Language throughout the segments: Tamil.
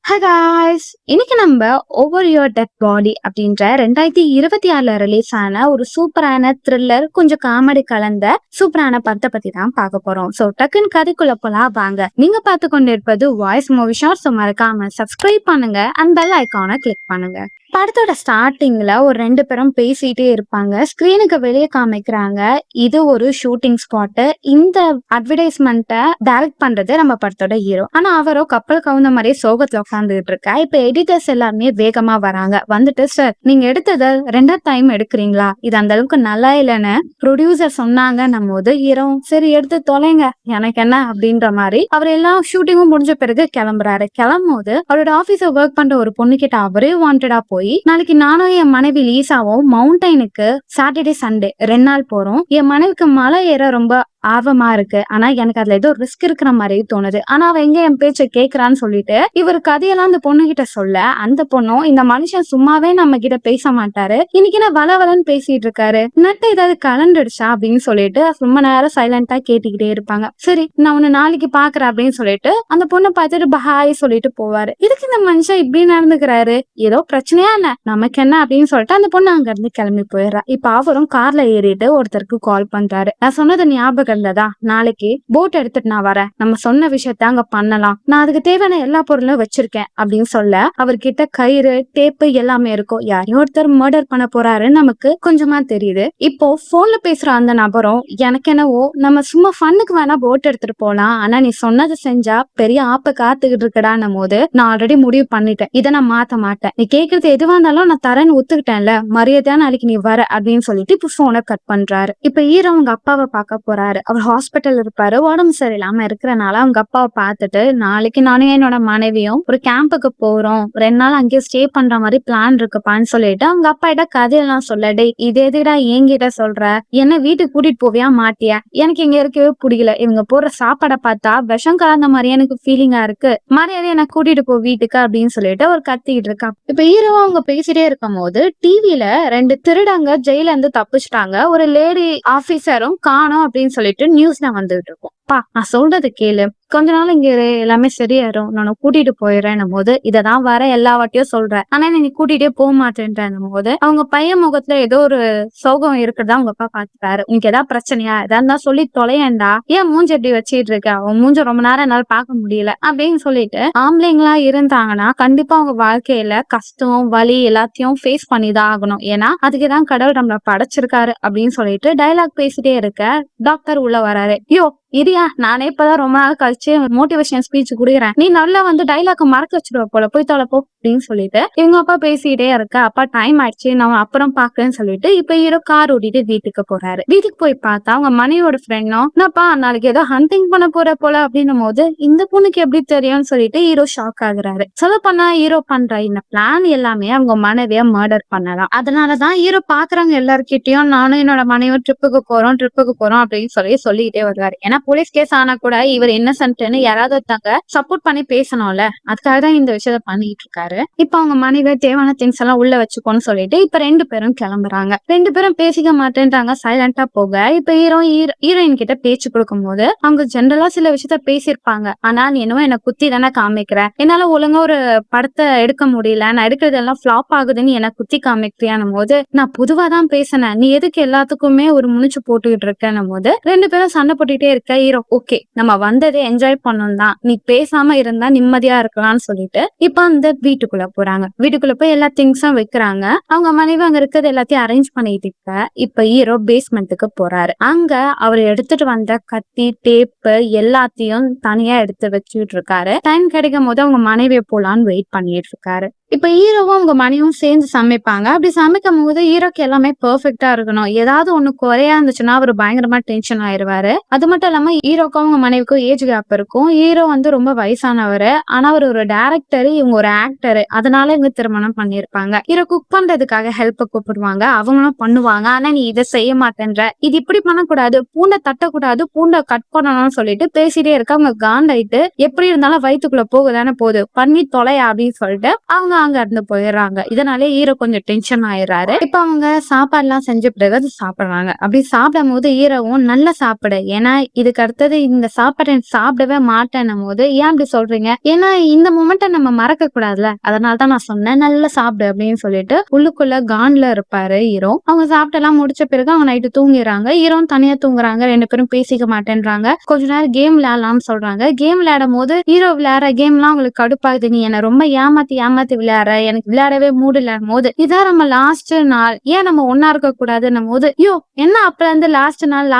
ஹாய் காய்ஸ், இன்னைக்கு நம்ம ஓவர் யுவர் டெட் பாடி அப்படின்ற 2026ல ரிலீஸ் ஆன ஒரு சூப்பரான த்ரில்லர், கொஞ்சம் காமெடி கலந்த சூப்பரான படத்தை பத்தி தான் பார்க்க போறோம். ஸோ டக்குன்னு கதைக்குள்ள போலாம் வாங்க. நீங்க பார்த்து கொண்டிருப்பது வாய்ஸ் மூவி ஷார்ட். ஸோ மறக்காம சப்ஸ்கிரைப் பண்ணுங்க அண்ட் பெல் ஐக்கானை கிளிக் பண்ணுங்க. படத்தோட ஸ்டார்டிங்ல ஒரு 2 பேரும் பேசிட்டே இருப்பாங்க. ஸ்கிரீனுக்கு வெளியே காமிக்கிறாங்க. இது ஒரு ஷூட்டிங் ஸ்பாட். இந்த அட்வர்டைஸ்மெண்ட்டை டைரக்ட் பண்றது நம்ம படத்தோட ஹீரோ. ஆனா அவரோ கப்பல் கவுந்த மாதிரியே சோகத்துல உட்காந்துட்டு இருக்கா. இப்ப எடிட்டர்ஸ் எல்லாமே வேகமா வராங்க. வந்துட்டு, சார் நீங்க எடுத்ததை 2வது டைம் எடுக்கிறீங்களா, இது அந்த அளவுக்கு நல்லா இல்லைன்னு ப்ரொடியூசர் சொன்னாங்க. நம்ம ஹீரோ சரி எடுத்து தொலைங்க எனக்கு என்ன அப்படின்ற மாதிரி அவர் எல்லாம் ஷூட்டிங்கும் முடிஞ்ச பிறகு கிளம்புறாரு. கிளம்பும் போது அவரோட ஆபீஸ்ல ஒர்க் பண்ற ஒரு பொண்ணு கிட்ட அவரே வாண்டடா போய், நாளைக்கு நானும் என் மனைவி லீசாவும் மவுண்டைனுக்கு சாட்டர்டே சண்டே 2 நாள் போறோம். என் மனைவிக்கு மலை ஏற ரொம்ப ஆர்வமா இருக்கு. ஆனா எனக்கு அதுல ஏதோ ரிஸ்க் இருக்கிற மாதிரி தோணுது. ஆனா அவ எங்க என் பேச்ச கேக்குறான்னு சொல்லிட்டு இவர் கதையெல்லாம் அந்த பொண்ணு கிட்ட சொல்ல, அந்த பொண்ணும் இந்த மனுஷன் சும்மாவே நம்ம கிட்ட பேச மாட்டாரு, இன்னைக்கு நான் வளவலன்னு பேசிட்டு இருக்காரு, நட்டு ஏதாவது கலண்டுடுச்சா அப்படின்னு சொல்லிட்டு ரொம்ப நேரம் சைலண்டா கேட்டுக்கிட்டே இருப்பாங்க. சரி நான் உன்னை நாளைக்கு பாக்குறேன் அப்படின்னு சொல்லிட்டு அந்த பொண்ணை பார்த்துட்டு பஹாய் சொல்லிட்டு போவாரு. இதுக்கு இந்த மனுஷன் இப்படி நடந்துக்கிறாரு, ஏதோ பிரச்சனையா என்ன, நமக்கு என்ன அப்படின்னு சொல்லிட்டு அந்த பொண்ணு அங்க இருந்து கிளம்பி போயிடுறா. இப்ப அவரும் கார்ல ஏறிட்டு ஒருத்தருக்கு கால் பண்றாரு. நான் சொன்னது ஞாபகம் இருந்ததா, நாளைக்கு போட் எடுத்துட்டு நான் வரேன், நம்ம சொன்ன விஷயத்த அங்க பண்ணலாம், நான் அதுக்கு தேவையான எல்லா பொருளும் வச்சிருக்கேன் அப்படின்னு சொல்ல, அவர்கிட்ட கயிறு டேப்பு எல்லாமே இருக்கும். யாரையும் ஒருத்தர் மர்டர் பண்ண போறாருன்னு நமக்கு கொஞ்சமா தெரியுது. இப்போ போன்ல பேசுற அந்த நபரும், எனக்கு என்னவோ நம்ம சும்மா ஃபன்னுக்கு வேணா போட் எடுத்துட்டு போலாம், ஆனா நீ சொன்னதை செஞ்சா பெரிய ஆப்ப காத்துக்கிட்டு இருக்கடான்னும் போது, நான் ஆல்ரெடி முடிவு பண்ணிட்டேன், இதை நான் மாத்த மாட்டேன், நீ கேக்குறது எதுவா இருந்தாலும் நான் தரேன்னு ஒத்துக்கிட்டேன்ல, மரியாதையா நாளைக்கு நீ வர அப்படின்னு சொல்லிட்டு இப்ப போனை கட் பண்றாரு. இப்ப ஹீரோ அவங்க அப்பாவை பார்க்க போறாரு. அவர் ஹாஸ்பிட்டல் இருப்பாரு. உடம்பு சரியில்லாம இருக்கிறனால அவங்க அப்பாவை பார்த்துட்டு, நாளைக்கு நானும் என்னோட மனைவியும் ஒரு கேம்புக்கு போறோம், 2 நாள் அங்கேயே ஸ்டே பண்ற மாதிரி பிளான் இருக்குப்பான்னு சொல்லிட்டு அவங்க அப்பா கிட்ட கதையெல்லாம் சொல்ல, டே இது எதுடா என்கிட்ட சொல்ற, என்ன வீட்டுக்கு கூட்டிட்டு போவியா மாட்டியா, எனக்கு இங்க இருக்கவே பிடிக்கல, இவங்க போடுற சாப்பாடை பார்த்தா விஷம் கலந்த மாதிரி எனக்கு ஃபீலிங்கா இருக்கு, மரியாதை எனக்கு கூட்டிட்டு போ வீட்டுக்கு அப்படின்னு சொல்லிட்டு அவர் கத்திக்கிட்டு இருக்கா. இப்ப ஹீரோ அவங்க பேசிட்டே இருக்கும் போது டிவில 2 திருடங்க ஜெயில இருந்து தப்பிச்சிட்டாங்க, ஒரு லேடி ஆபீசரும் காணோம் அப்படின்னு சொல்லிட்டு நியூஸ்ல வந்துட்டு இருக்கும். பா நான் சொல்றது கேளு, கொஞ்ச நாள் இங்க எல்லாமே சரியாயிரும், நான் கூட்டிட்டு போயிடுறேன் போது, இததான் வர எல்லா வாட்டியும் சொல்றேன், ஆனா நீ கூட்டிட்டே போக மாட்டேன்ற போது அவங்க பையன் முகத்துல ஏதோ ஒரு சோகம் இருக்கிறதா அவங்க அப்பா பாத்துட்டாரு. உனக்கு ஏதாவது பிரச்சனையா, எதா இருந்தா சொல்லி தொலையண்டா, ஏன் மூஞ்ச எப்படி வச்சிட்டு இருக்க, அவன் மூஞ்ச ரொம்ப நேரம் என்னால பார்க்க முடியல அப்படின்னு சொல்லிட்டு, ஆம்பளைங்களா இருந்தாங்கன்னா கண்டிப்பா அவங்க வாழ்க்கையில கஷ்டம் வலி எல்லாத்தையும் ஃபேஸ் பண்ணிதான் ஆகணும், ஏன்னா அதுக்குதான் கடவுள் நம்மள படைச்சிருக்காரு அப்படின்னு சொல்லிட்டு டைலாக் பேசிட்டே இருக்க டாக்டர் உள்ள வராரு. யோ இரியா, நானே இப்பதான் ரொம்ப நாள் கழிச்சு மோட்டிவேஷன் ஸ்பீச் குடுக்குறேன், நீ நல்லா டைலாக் மறக்க வச்சிருவ போல, போய் தொலைப்போ அப்படின்னு சொல்லிட்டு இவங்க அப்பா பேசிட்டே இருக்க, அப்பா டைம் ஆயிடுச்சு நான் அப்புறம் பாக்குறேன்னு சொல்லிட்டு இப்ப ஹீரோ கார் ஓட்டிட்டு வீட்டுக்கு போறாரு. வீட்டுக்கு போய் பார்த்தா அவங்க மனைவியோட ஃப்ரெண்டும், என்னப்பா நாளைக்கு ஏதோ ஹண்டிங் பண்ண போற போல அப்படின்னும் போது, இந்த பொண்ணுக்கு எப்படி தெரியும்னு சொல்லிட்டு ஹீரோ ஷாக் ஆகுறாரு. சொல்ல பண்ணா ஹீரோ பண்ற இந்த பிளான் எல்லாமே அவங்க மனைவிய மர்டர் பண்ணலாம். அதனாலதான் ஹீரோ பாக்குறவங்க எல்லார்கிட்டயும் நானும் என்னோட மனைவியும் ட்ரிப்புக்கு போறோம் அப்படின்னு சொல்லிக்கிட்டே வருவாரு. ஏன்னா போலீஸ் கேஸ் ஆனா கூட இவர் இன்னசென்ட்னு யாராவது ஒருத்தங்க சப்போர்ட் பண்ணி பேசணும்ல, அதுக்காக தான் இந்த விஷயத்த பண்ணிட்டு இருக்காரு. இப்ப அவங்க மனைவி தேவையான திங்ஸ் எல்லாம் உள்ள வச்சுக்கோன்னு சொல்லிட்டு இப்ப 2 பேரும் கிளம்புறாங்க. 2 பேரும் பேசிக்க மாட்டேன்றாங்க, சைலண்டா போக. இப்ப ஹீரோயின் கிட்ட பேச்சு கொடுக்கும் போது அவங்க ஜென்ரலா சில விஷயத்த பேசியிருப்பாங்க. ஆனா நீ என்னவோ என்ன குத்தி தானே காமிக்கிற, என்னால ஒழுங்கா ஒரு படத்தை எடுக்க முடியல, நான் எடுக்கிறது எல்லாம் ஃபிளாப் ஆகுதுன்னு என்ன குத்தி காமிக்கிறியானும் போது, நான் பொதுவா தான் பேசினேன், நீ எதுக்கு எல்லாத்துக்குமே ஒரு முனிச்சு போட்டுக்கிட்டு இருக்கேன்னும் போது 2 பேரும் சண்டை போட்டுட்டே இருக்க. ஹீரோ ஓகே நம்ம வந்ததே என்ஜாய் பண்ணணும் தான், நீ பேசாம இருந்தா நிம்மதியா இருக்கலாம்னு சொல்லிட்டு இப்ப அந்த வீட்டுக்குள்ள போறாங்க. வீட்டுக்குள்ள போய் எல்லா திங்ஸும் வைக்கிறாங்க. அவங்க மனைவி அங்க இருக்கிறது எல்லாத்தையும் அரேஞ்ச் பண்ணிட்டு இருக்க. இப்ப ஹீரோ பேஸ்மெண்ட்டுக்கு போறாரு. அங்க அவர் எடுத்துட்டு வந்த கத்தி டேப்பு எல்லாத்தையும் தனியா எடுத்து வச்சுட்டு இருக்காரு. டைம் கிடைக்கும் போது அவங்க மனைவியை போலான்னு வெயிட் பண்ணிட்டு இருக்காரு. இப்ப ஹீரோவும் அவங்க மனைவியும் சேர்ந்து சமைப்பாங்க. அப்படி சமைக்கும் போது ஹீரோக்கு எல்லாமே பெர்ஃபெக்டா இருக்கணும், ஏதாவது ஒண்ணு குறையா இருந்துச்சுன்னா அவர் பயங்கரமா டென்ஷன் ஆயிருவாரு. அது மட்டும் இல்லாம ஹீரோக்கும் அவங்க மனைவிக்கும் ஏஜ் கேப் இருக்கும். ஹீரோ ரொம்ப வயசானவரு, ஆனா அவர் ஒரு டைரக்டர், இவங்க ஒரு ஆக்டர், அதனால இவங்க திருமணம் பண்ணிருப்பாங்க. ஹீரோ குக் பண்றதுக்காக ஹெல்ப் கூப்பிடுவாங்க, அவங்களும் பண்ணுவாங்க. ஆனா நீ இதை செய்ய மாட்டேன்ற, இது இப்படி பண்ணக்கூடாது, பூண்டை தட்டக்கூடாது, பூண்டை கட் பண்ணணும்னு சொல்லிட்டு பேசிட்டே இருக்க. அவங்க காண்டாயிட்டு எப்படி இருந்தாலும் வயிற்றுக்குள்ள போகுதானே போகுது, பண்ணி தொலையா அப்படின்னு சொல்லிட்டு அவங்க அங்க இருந்து போயிடுறாங்க. இதனாலே ஹீரோ கொஞ்சம் டென்ஷன் ஆயிடுறாரு. இப்ப அவங்க சாப்பாடு எல்லாம் செஞ்ச பிறகு அது சாப்பிடுறாங்க. அப்படி சாப்பிடும் போது ஹீரோவும் நல்லா சாப்பிடு, ஏன்னா இதுக்கு அடுத்தது இந்த சாப்பாட்டை சாப்பிடவே மாட்டேன்னும் போது, ஏன் அப்படி சொல்றீங்க, ஏன்னா இந்த மொமெண்ட்டை நம்ம மறக்க கூடாதுல, அதனாலதான் நான் சொன்னேன் நல்லா சாப்பிடு அப்படின்னு சொல்லிட்டு உள்ளுக்குள்ள கான்ல இருப்பாரு ஹீரோ. அவங்க சாப்பிட்டு எல்லாம் முடிச்ச பிறகு அவங்க நைட்டு தூங்கிடுறாங்க. ஹீரோவும் தனியா தூங்குறாங்க. ரெண்டு பேரும் பேசிக்க மாட்டேன்றாங்க. கொஞ்ச நேரம் கேம் விளையாடலாம்னு சொல்றாங்க. கேம் விளையாடும் போது ஹீரோ விளையாடுற கேம் எல்லாம் அவங்களுக்கு கடுப்பாகுது. நீ என்ன ரொம்ப ஏமாத்தி ஏமாத்தி விளையாடுற, எனக்கு விளையாடவே மூடு இல்லாத போது, இதான் நம்ம லாஸ்ட் நாள், ஏன் நம்ம ஒன்னா இருக்க கூடாதுன்னும் போது, ஐயோ என்ன அப்ப இருந்து லாஸ்ட் நாள்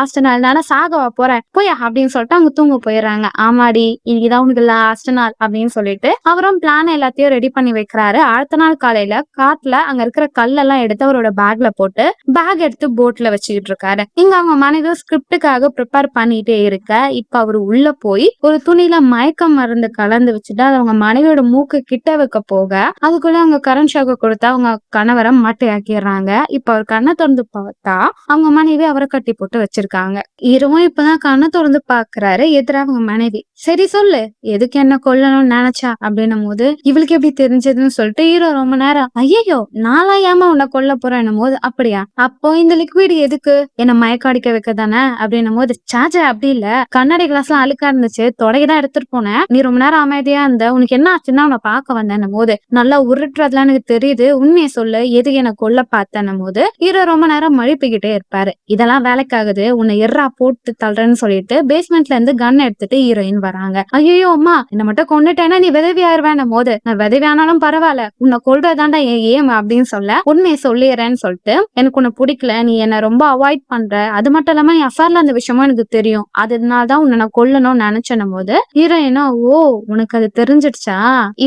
நானே சாகவா போறேன் போயா அப்படின்னு சொல்லிட்டு அவங்க தூங்க போயிடுறாங்க. ஆமாடி இன்னைக்குதான் உனக்கு லாஸ்ட் நாள் அப்படின்னு சொல்லிட்டு அவரும் பிளான் எல்லாத்தையும் ரெடி பண்ணி வைக்கிறாரு. அடுத்த நாள் காலையில காட்டுல அங்க இருக்கிற கல்லெல்லாம் எடுத்து அவரோட பேக்ல போட்டு பேக் எடுத்து போட்ல வச்சுக்கிட்டு இருக்காரு. இங்க அவங்க மனைவி ஸ்கிரிப்டுக்காக ப்ரிப்பேர் பண்ணிட்டே இருக்க, இப்ப அவரு உள்ள போய் ஒரு துணியில மயக்க மருந்து கலந்து வச்சுட்டு அதை அவங்க மனைவியோட மூக்கு கிட்ட வைக்க போக, அதுக்குள்ள அவங்க கரண்ட் ஷாக்கு கொடுத்து அவங்க கணவரை மாட்டையாக்கிடுறாங்க. இப்ப அவர் கண்ணை திறந்து பார்த்தா அவங்க மனைவி அவரை கட்டி போட்டு வச்சிருக்காங்க. இரவும் இப்பதான் கண்ணை திறந்து பாக்குறாரு. எதிரா அவங்க மனைவி, சரி சொல்லு எதுக்கு என்ன கொல்லணும்னு நினைச்சா அப்படின்னும் போது, இவளுக்கு எப்படி தெரிஞ்சதுன்னு சொல்லிட்டு ஹீரோ ரொம்ப நேரம், ஐயோ நாளா ஏமா உன்னை கொல்ல போறேன்னும் போது, அப்படியா அப்போ இந்த லிக்விட் எதுக்கு, என்ன மயக்க அடிக்க வைக்க தானே அப்படின்னும் போது, சாச்சா அப்படி இல்ல, கண்ணாடி கிளாஸ் எல்லாம் அழுக்கா இருந்துச்சு, தொடையதான் எடுத்துட்டு போனேன், நீ ரொம்ப நேரம் அமைதியா இருந்த, உனக்கு என்ன ஆச்சுன்னா உன்னை பார்க்க வந்தேன்னும் போது, நல்லா உருட்டுறதுலாம் எனக்கு தெரியுது, உண்மையை சொல்லு எதுக்கு என்ன கொல்ல பார்த்தேன்னும் போது, ஹீரோ ரொம்ப நேரம் மழுப்பிக்கிட்டே இருப்பாரு. இதெல்லாம் வேலைக்காகுது, உன்னை எர்ரா போட்டு தள்ளுறேன்னு சொல்லிட்டு பேஸ்மெண்ட்ல இருந்து கன் எடுத்துட்டு ஹீரோயின் வராங்க. ஐயோ அம்மா என்ன மட்டும் கொண்டுட்டேன்னா நீ விதவி ஆயிருவேன்னும் போது, நான் விதவி ஆனாலும் பரவாயில்ல, உன்னை கொல்றதாண்டா என் ஏம் அப்படின்னு சொல்ல, உண்மையை சொல்லிடுறேன்னு சொல்லிட்டு, எனக்கு உன்னை பிடிக்கல, நீ என்ன ரொம்ப அவாய்ட் பண்ற, அது மட்டும் இல்லாம என் அஃபேர்ல அந்த விஷயமும் எனக்கு தெரியும், அதனாலதான் உன்னை நான் கொல்லணும்னு நினைச்சேன்னும் போது, ஹீரோயினா ஓ உனக்கு அது தெரிஞ்சிடுச்சா,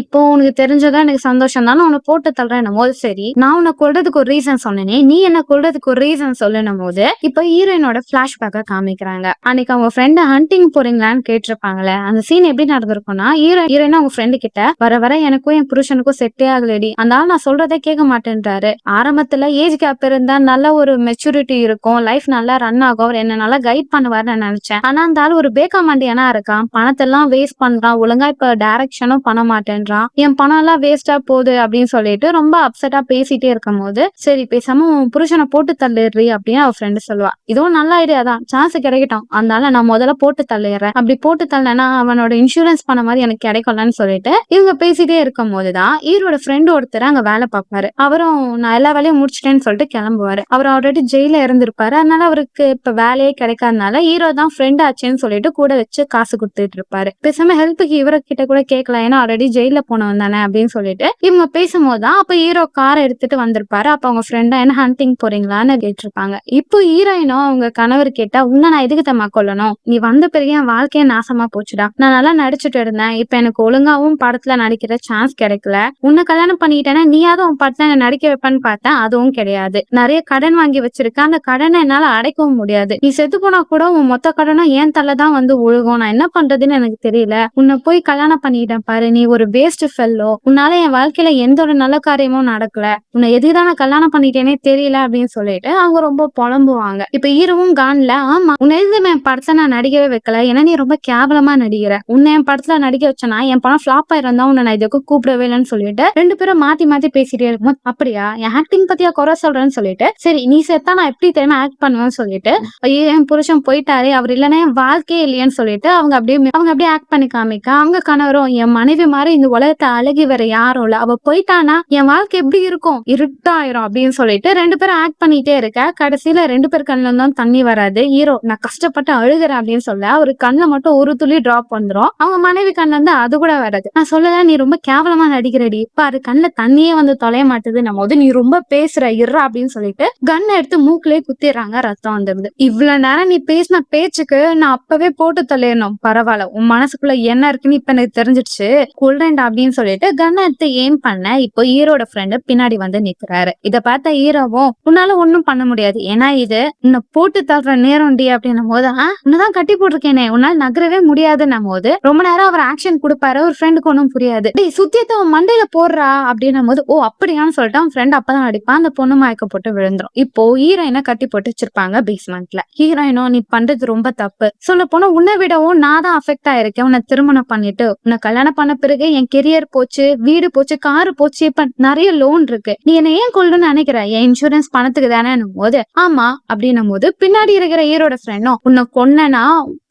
இப்போ உனக்கு தெரிஞ்சதா எனக்கு சந்தோஷம் தானே, உன்னை போட்டு தள்ளுறேன்னும் போது, சரி நான் உன்னை கொல்றதுக்கு ஒரு ரீசன் சொன்னேனே, நீ என்ன கொல்றதுக்கு ஒரு ரீசன் சொல்லணும் போது, இப்ப ஹீரோயினோட பிளாஷ்பேக்க காமிக்கிறாங்க. அன்னைக்கு அவங்க ஃப்ரெண்ட் ஹண்டிங் போறீங்களான்னு கேட்டிருப்பாங்களே, அந்த சீன் எப்படி நடந்திருக்கும்னா, ஹீரோயின் அவங்க ஃப்ரெண்டு கிட்ட வர வர எனக்கும் என் புருஷனுக்கும் செட்டே ஆகலடி, அந்த ஆள் நான் சொல்றதே கேட்க மாட்டேன்றாரு, ஆரம்பத்துல ஏஜ் கேப் இருந்தா நல்ல ஒரு மெச்சூரிட்டி இருக்கும், லைஃப் நல்லா ரன் ஆகும், அவர் என்ன நல்லா கைட் பண்ணுவார்னு நான் நினைச்சேன், ஆனா அந்த ஆள் ஒரு பேக்கா மண்டியானா இருக்கான், பணத்தெல்லாம் வேஸ்ட் பண்றான், ஒழுங்கா இப்ப டைரக்ஷனும் பண்ண மாட்டேன்றான், என் பணம் எல்லாம் வேஸ்டா போகுது அப்படின்னு சொல்லிட்டு ரொம்ப அப்செட்டா பேசிட்டே இருக்கும் போது, சரி பேசாம உன் புருஷனை போட்டு தள்ளிடுறி அப்படின்னு அவ ஃப்ரெண்டு சொல்லுவா. இதுவும் நல்ல ஐடியா தான், சான்ஸ் கிடைக்கட்டும், அதனால நான் முதல்ல போட்டு தள்ளிடுறேன், அப்படி போட்டு தள்ளனா அவனோட இன்சூரன்ஸ் பண்ண மாதிரி எனக்கு கிடைக்கலன்னு சொல்லிட்டு இவங்க பேசிட்டே இருக்கும் போதுதான் ஹீரோட ஃப்ரெண்ட் ஒருத்தர் அங்க வேலை பார்ப்பாரு. அவரும் நான் எல்லா வேலையும் முடிச்சிட்டேன்னு சொல்லிட்டு கிளம்புவாரு. அவர் ஆல்ரெடி ஜெயில இருந்திருப்பாரு, அதனால அவருக்கு இப்ப வேலையே கிடைக்காதனால ஹீரோ தான் ஃப்ரெண்ட் ஆச்சுன்னு சொல்லிட்டு கூட வச்சு காசு கொடுத்துட்டு இருப்பாரு. பேசாம ஹெல்ப்புக்கு இவர்கிட்ட கூட கேட்கலாம், ஏன்னா ஆல்ரெடி ஜெயில போனவன் தானே அப்படின்னு சொல்லிட்டு இவங்க பேசும்போதுதான் அப்ப ஹீரோ காரை எடுத்துட்டு வந்திருப்பாரு. அப்ப அவங்க ஃப்ரெண்டா என்ன ஹண்டிங் போறீங்களான்னு கேட்டிருப்பாங்க. இப்போ ஹீரோயினும் அவங்க கணவர் கேட்டா, உன்ன நான் எதுக்கு தம்மா கொல்லணும், நீ வந்த பிறகு என் வாழ்க்கைய நாசமா போச்சுடா, நான் நல்லா நடிச்சுட்டு இருந்தேன், இப்ப எனக்கு ஒழுங்காவும் படத்துல நடிக்கிற சான்ஸ் கிடைக்கல, உன்னை கல்யாணம் பண்ணிக்கிட்டேன்னா நீயாவது உன் படத்துல நடிக்க வைப்பேன்னு பார்த்தேன், அதுவும் கிடையாது, நிறைய கடன் வாங்கி வச்சிருக்க, அந்த கடனை என்னால அடைக்கவும் முடியாது, நீ செத்து போனா கூட உன் மொத்த கடனும் ஏன் தள்ளதான் வந்து ஒழுகும், நான் என்ன பண்றதுன்னு எனக்கு தெரியல, உன்னை போய் கல்யாணம் பண்ணிக்கிட்டேன் பாரு, நீ ஒரு வேஸ்ட் ஃபெல்லோ, உன்னால என் வாழ்க்கையில எந்த ஒரு நல்ல காரியமும் நடக்கல, உன்னை எதுதான் நான் கல்யாணம் பண்ணிட்டேனே தெரியல அப்படின்னு சொல்லிட்டு அவங்க ரொம்ப புலம்புவாங்க. இப்ப ஹீரோவும் கான்ல, ஆமா உன்னை எதுவுமே என் படத்தை நான் நடிக்கவே வைக்கல, ஏன்னா நீ ரொம்ப கேவலமா நடிக்கிற, உன்னை என் படத்துல நடிக்க வச்சனா என் படம் ஃபிளாப் ஆயிருந்தா உன்னை நான் இதுக்கு கூப்பிடவே இல்லைன்னு சொல்லிட்டு ரெண்டு பேரும் மாத்தி மாத்தி பேசிட்டே இருக்கும். அப்படியா என் ஆக்டிங் பத்தியா குறை சொல்றேன்னு சொல்லிட்டு, சரி நீ செத்தா நான் எப்படி தெரியுமா ஆக்ட் பண்ணுவேன்னு சொல்லிட்டு, ஐயோ என் புருஷன் போயிட்டாரே, அவர் இல்லைன்னா என் வாழ்க்கையே இல்லையன்னு சொல்லிட்டு அவங்க அப்படியே ஆக்ட் பண்ணி காமிக்க, அவங்க கணவரும் என் மனைவி மாதிரி இந்த உலகத்தை அழகி வேற யாரும் இல்ல, அவ போயிட்டானா என் வாழ்க்கை எப்படி இருக்கும், இருட்டாயிரும் அப்படின்னு சொல்லிட்டு ரெண்டு பேரும் ஆக்ட் பண்ணிட்டே இருக்க, கடைசியில ரெண்டு பேர் கண்ணுல தான் தண்ணி வராது. ஹீரோ நான் கஷ்டப்பட்டு அழுகிறேன் அப்படின்னு சொல்ல, அவரு கண்ணுல மட்டும் ஒரு துளி டிராப் வந்துரும். அவங்க மனைவி கண்ணுல இருந்து அது கூட வராது. நான் சொல்லல நீ ரொம்ப கேவலமா நடிக்கிறடி, பாரு கண்ணுல தண்ணியே வந்து தொலைய மாட்டுது, நம்ம போது நீ ரொம்ப பேசுற இருறா அப்படின்னு சொல்லிட்டு கண்ணை எடுத்து மூக்குலயே குத்திடுறாங்க, ரத்தம் வந்துருது. இவ்வளவு நேரம் நீ பேசின பேச்சுக்கு நான் அப்பவே போட்டு தள்ளிடணும், பரவாயில்ல உன் மனசுக்குள்ள என்ன இருக்குன்னு இப்ப எனக்கு தெரிஞ்சிடுச்சு, கொல்றேன்டா அப்படின்னு சொல்லிட்டு கண்ணை எடுத்து ஏம் பண்ண, இப்போ ஹீரோட ஃப்ரெண்டு பின்னாடி வந்து நிக்கிறாரு. இத பார்த்த ஹீரோவும் உன்னால ஒண்ணும் பண்ண முடியாது, ஏன்னா இது உன்னை போட்டு தள்ளுற நேரம் டி அப்படின்னும் போது, உன்னதான் கட்டி போட்டிருக்கேனே, உன்னால நகரவே முடியாது தெரியாதுன்னும் போது ரொம்ப நேரம் அவர் ஆக்ஷன் கொடுப்பாரு. ஒரு ஃப்ரெண்டுக்கு ஒன்னும் புரியாது. டேய் சுத்தியத்தை அவன் மண்டையில போடுறா அப்படின்னும் போது, ஓ அப்படியான்னு சொல்லிட்டு அவன் ஃப்ரெண்ட் அப்பதான் அடிப்பான். அந்த பொண்ணு மயக்கப்பட்டு விழுந்துரும். இப்போ ஹீரோயினை கட்டி போட்டு வச்சிருப்பாங்க பேஸ்மெண்ட்ல. ஹீரோயினும் நீ பண்றது ரொம்ப தப்பு, சொல்ல போனா உன்னை விடவும் நான் தான் அஃபெக்ட் ஆயிருக்கேன். உன்னை திருமணம் பண்ணிட்டு உன்னை கல்யாணம் பண்ண பிறகு என் கெரியர் போச்சு, வீடு போச்சு, காரு போச்சு, இப்ப நிறைய லோன் இருக்கு, நீ என்ன ஏன் கொள்ளணும்னு நினைக்கிற, என் இன்சூரன்ஸ் பணத்துக்கு தானே போது ஆமா அப்படின்னும் போது பின்னாடி இருக்கிற ஹீரோட ஃப்ரெண்டும் உன்னை கொன்னா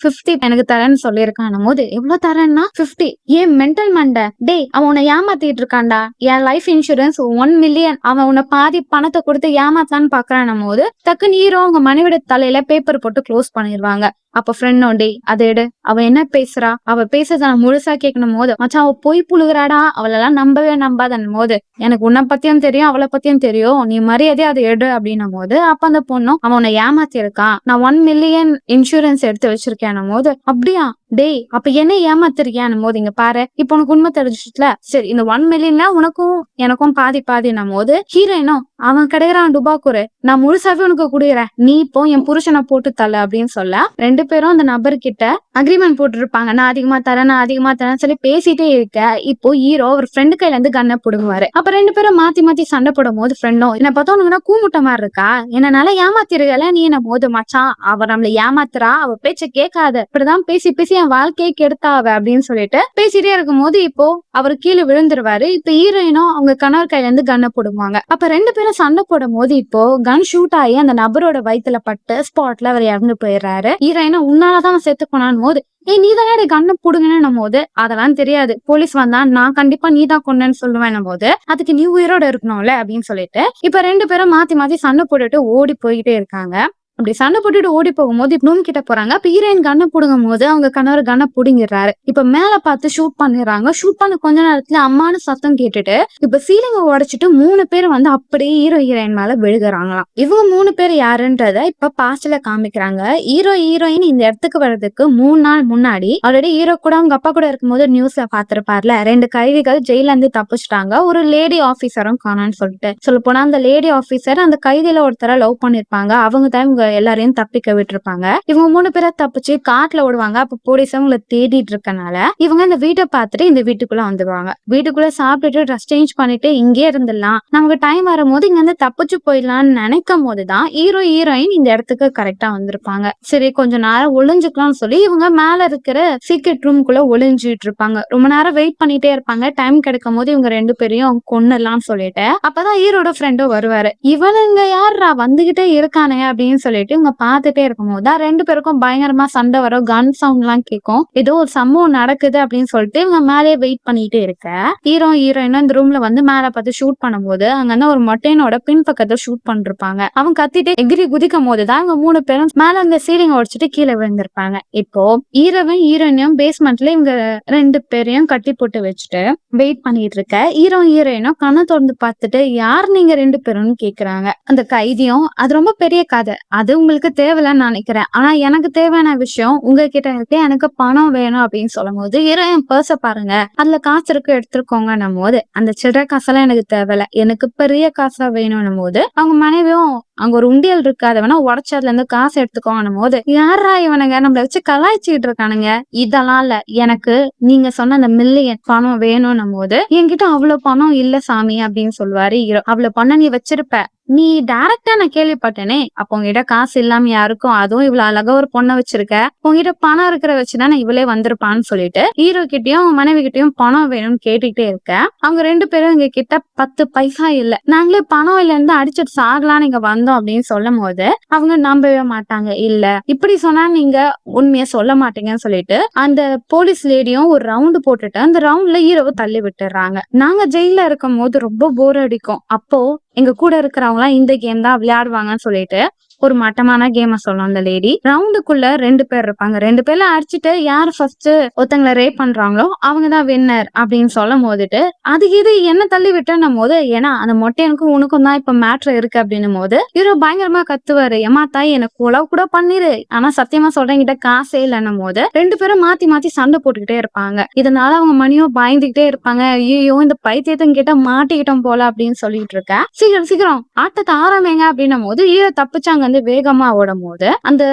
50 எனக்கு தரேன்னு சொல்லியிருக்கான் போது எவ்வளவு தரேன்னா 50, ஏன் மென்டல் மண்டை, டேய் அவன் உன்னை ஏமாத்திட்டு இருக்கான்டா, என் லைஃப் இன்சூரன்ஸ் 1 மில்லியன், அவன் உன்னை பாதி பணத்தை கொடுத்து ஏமாத்தான்னு பாக்குறான் போது டக்குன்னு ஹீரோ அவங்க மனைவிட தலையில பேப்பர் போட்டு க்ளோஸ் பண்ணிடுவாங்க. அப்ப ஃப்ரெண்ட் டே அதை எடு, அவ என்ன பேசுறா, அவ பேசுறத நான் முழுசா கேட்கணும் போது மச்சான் அவ போய் புழுகுறாடா, அவளெல்லாம் நம்பவே நம்பாதன் போது எனக்கு உன்னை பத்தியும் தெரியும் அவளை பத்தியும் தெரியும், நீ மரியாதையா அதை எடு அப்படின்னும் போது அப்ப அந்த பொண்ணும் அவன் உன்னை ஏமாத்தி இருக்கான், நான் 1 மில்லியன் இன்சூரன்ஸ் எடுத்து வச்சிருக்கேன் போது அப்படியா டேய் அப்ப என்ன ஏமாத்திருக்கியான் போது இங்க பாரு இப்ப உனக்கு உண்மை தெரிஞ்சுச்சுல, சரி இந்த 1 மில்லியன்ல உனக்கும் எனக்கும் பாதி பாதின்னும் போது ஹீரோயினும் அவன் கிடைக்கிறான் டுபாக்கூரு, நான் முழுசாவே உனக்கு குடுக்குறேன், நீ இப்போ என் புருஷனை போட்டு தள்ள அப்படின்னு சொல்ல ரெண்டு பேரும் அந்த நபர்கிட்ட அக்ரிமெண்ட் போட்டு இருப்பாங்க. நான் அதிகமா தரேன் சொல்லி பேசிட்டே இருக்க. இப்போ ஹீரோ ஒரு ஃப்ரெண்டு கையில இருந்து கண்ணை புடுங்குவாரு. அப்ப ரெண்டு பேரும் மாத்தி மாத்தி சண்டை போடும் போது ஃப்ரெண்டும் என்ன பார்த்தா உனக்கு கூமுட்ட மாதிரி இருக்கா, என்னால ஏமாத்திருக்கல நீ என்ன போது மச்சான், அவ நம்மள ஏமாத்துறா, அவ பேச்ச கேட்காத, இப்படிதான் பேசி பேசி என் வாழ்க்கையை கெடுத்தாவ அப்படின்னு சொல்லிட்டு பேசிட்டே இருக்கும் போது இப்போ அவர் கீழே விழுந்துருவாரு. இப்ப ஹீரோயினும் அவங்க கணவர் கையில இருந்து கண்ணை போடுவாங்க. அப்ப ரெண்டு பேரும் சண்டை போடும் போது இப்போ கன் ஷூட் ஆகி அந்த நபரோட வயித்துல பட்டு ஸ்பாட்ல அவர் இறந்து போயிடுறாரு. ஹீரோயினும் உன்னாலதான் செத்து போனான் போது ஏய் நீ தானே கண்ணை புடுங்கன்னு போது அதெல்லாம் தெரியாது, போலீஸ் வந்தா நான் கண்டிப்பா நீ தான் கொண்டேன்னு சொல்லுவேன் போது அதுக்கு நீ உயிரோட இருக்கணும்ல அப்படின்னு சொல்லிட்டு இப்ப ரெண்டு பேரும் மாத்தி மாத்தி சண்டை போட்டுட்டு ஓடி போயிட்டே இருக்காங்க. அப்படி சண்டை போட்டுட்டு ஓடி போகும்போது நூம் கிட்ட போறாங்க. அப்ப ஹீரோயின் கண்ணை புடுங்கும் போது அவங்க கணவர் கண்ணை புடுங்கிடுறாரு. இப்ப மேல பார்த்து ஷூட் பண்ணிடுறாங்க. ஷூட் பண்ண கொஞ்ச நேரத்துல அம்மானு சத்தம் கேட்டுட்டு இப்ப சீலிங்க உடைச்சிட்டு 3 பேர் வந்து அப்படியே ஹீரோயின் மேல விழுகுறாங்களாம். இவங்க 3 பேர் யாருன்றத இப்ப பாஸ்ட்ல காமிக்கிறாங்க. ஹீரோயின் இந்த இடத்துக்கு வர்றதுக்கு 3 நாள் முன்னாடி ஆல்ரெடி ஹீரோ கூட அவங்க அப்பா கூட இருக்கும்போது நியூஸ்ல பாத்திருப்பார்ல, 2 கைதிகள் ஜெயில இருந்து தப்பிச்சிட்டாங்க, ஒரு லேடி ஆபீசரும் காணான்னு சொல்லிட்டு. சொல்ல போனா அந்த லேடி ஆபீசர் அந்த கைதியில ஒருத்தர லவ் பண்ணிருப்பாங்க. அவங்க தான் எல்லாரையும் தப்பிக்க விட்டுருப்பாங்க. இவங்க 3 பேரை தப்பிச்சு காட்டுல விடுவாங்க. அப்ப போலீஸ் அவங்களை தேடிட்டு இருக்கனால இவங்க இந்த வீட்டை பார்த்துட்டு இந்த வீட்டுக்குள்ள வந்துடுவாங்க. வீட்டுக்குள்ள சாப்பிட்டுட்டு ட்ரெஸ் சேஞ்ச் பண்ணிட்டு இங்கே இருந்துடலாம், நமக்கு டைம் வரும்போது இங்க வந்து தப்பிச்சு போயிடலாம்னு நினைக்கும் போதுதான் ஹீரோயின் இந்த இடத்துக்கு கரெக்டா வந்திருப்பாங்க. சரி கொஞ்ச நேரம் ஒளிஞ்சுக்கலாம்னு சொல்லி இவங்க மேல இருக்கிற சீக்ரெட் ரூம்குள்ள ஒளிஞ்சிட்டு இருப்பாங்க. ரொம்ப நேரம் வெயிட் பண்ணிட்டே இருப்பாங்க. டைம் கிடைக்கும் போது இவங்க 2 பேரையும் கொன்னலாம் சொல்லிட்டு அப்பதான் ஹீரோட ஃப்ரெண்டும் வருவாரு. இவனுங்க யாரா வந்துகிட்டே இருக்கானே அப்படின்னு சொல்லிட்டு இவங்க பாத்துட்டே இருக்கும் போதுதான் 2 பேருக்கும் பயங்கரமா சண்டை வரும். கன் சவுண்ட் எல்லாம் கேட்கும். ஏதோ ஒரு சம்பவம் நடக்குது அப்படின்னு சொல்லிட்டு இவங்க மேலே வெயிட் பண்ணிட்டே இருக்க ஹீரோயினும் இந்த ரூம்ல வந்து மேல பார்த்து ஷூட் பண்ணும்போது அங்க ஒரு மொட்டையனோட பின்பக்கத்தை ஷூட் பண்ணிருப்பாங்க. அவங்க கத்திட்டே எகிரி குதிக்கும் போதுதான் இவங்க 3 பேரும் மேல அந்த சீலிங் உடைச்சிட்டு கீழே விழுந்திருப்பாங்க. இப்போ ஹீரோயினும் பேஸ்மெண்ட்ல இவங்க 2 பேரையும் கட்டி போட்டு வச்சுட்டு வெயிட் பண்ணிட்டு இருக்க ஹீரோயினும் கண்ணை திறந்து பார்த்துட்டு யார் நீங்க 2 பேரும் கேக்குறாங்க. அந்த கைதியும் அது ரொம்ப பெரிய கதை, அது உங்களுக்கு தேவையில்லன்னு நினைக்கிறேன், ஆனா எனக்கு தேவையான விஷயம் உங்ககிட்ட இருக்கு, எனக்கு பணம் வேணும் அப்படின்னு சொல்லும் போது ஹீரோயின் பர்ஸ பாருங்க, அதுல காசு இருக்கு எடுத்துருக்கோங்க போது அந்த சில்லறை காசெல்லாம் எனக்கு தேவையில்ல, எனக்கு பெரிய காசா வேணும் போது அவங்க மனைவியும் அங்க ஒரு உண்டியல் இருக்கு, அதை வேணா உடச்சு அதுல இருந்து காசு எடுத்துக்கோங்க போது யாரா இவனுங்க நம்மள வச்சு கலாய்ச்சிட்டு இருக்கானுங்க, இதெல்லாம் இல்ல, எனக்கு நீங்க சொன்ன அந்த மில்லியன் பணம் வேணும் போது என்கிட்ட அவ்வளவு பணம் இல்ல சாமி அப்படின்னு சொல்லுவாரு ஹீரோ. அவ்வளவு பணம் நீ வச்சிருப்ப, நீ டைரக்டா நான் கேள்விப்பட்டேனே, அப்ப உங்ககிட்ட காசு இல்லாம யாருக்கும், அதுவும் இவ்வளவு அழகா ஒரு பொண்ணை வச்சிருக்க, உங்ககிட்ட பணம் இருக்கிற வச்சுதானே இவளே வந்திருப்பான்னு சொல்லிட்டு ஹீரோ கிட்டயும் அவங்க மனைவி கிட்டயும் பணம் வேணும்னு கேட்டுக்கிட்டே இருக்க. அவங்க 2 பேரும் எங்க கிட்ட 10 பைசா இல்ல, நாங்களே பணம் இல்ல இருந்து அடிச்சுட்டு சாகலாம் நீங்க வந்தோம் அப்படின்னு சொல்லும் போது அவங்க நம்பவே மாட்டாங்க. இல்ல இப்படி சொன்னா நீங்க உண்மையா சொல்ல மாட்டீங்கன்னு சொல்லிட்டு அந்த போலீஸ் லேடியும் ஒரு ரவுண்டு போட்டுட்டு அந்த ரவுண்ட்ல ஹீரோவை தள்ளி விட்டுறாங்க. நாங்க ஜெயில இருக்கும் போது ரொம்ப போர் அடிக்கும், அப்போ எங்க கூட இருக்கிறவங்க எல்லாம் இந்த கேம் தான் விளையாடுவாங்கன்னு சொல்லிட்டு ஒரு மட்டமான கேம சொல்லும் அந்த லேடி. ரவுண்டுக்குள்ள 2 பேர் இருப்பாங்க. 2 பேர்ல அடிச்சுட்டு யாரு ஃபர்ஸ்ட் ஒருத்தங்களை ரேப் பண்றாங்களோ அவங்கதான் வின்னர் அப்படின்னு சொல்லும் போதுட்டு அதுக்கு இது என்ன தள்ளி விட்டுன்னும் போது ஏன்னா அந்த மொட்டையனுக்கும் உனக்கும் தான் இப்ப மேட்ரு இருக்கு அப்படின்னும் போது ஹீரோ பயங்கரமா கத்துவாரு, ஏமா தாய் எனக்கு உழவு கூட பண்ணிரு, ஆனா சத்தியமா சொல்றேன் கிட்ட காசே இல்லைன்னும் போது 2 பேரும் மாத்தி மாத்தி சண்டை போட்டுக்கிட்டே இருப்பாங்க. இதனால அவங்க மணியும் பயந்துகிட்டே இருப்பாங்க, ஐயோ இந்த பைத்தியத்தை கிட்ட மாட்டிக்கிட்டோம் போல அப்படின்னு சொல்லிட்டு இருக்க. சீக்கிரம் சீக்கிரம் ஆட்டத்தை ஆரம்பிங்க அப்படின்னும் போது ஹீரோ தப்பிச்சு அங்க வந்து வேகமா ஓடும் போது அந்த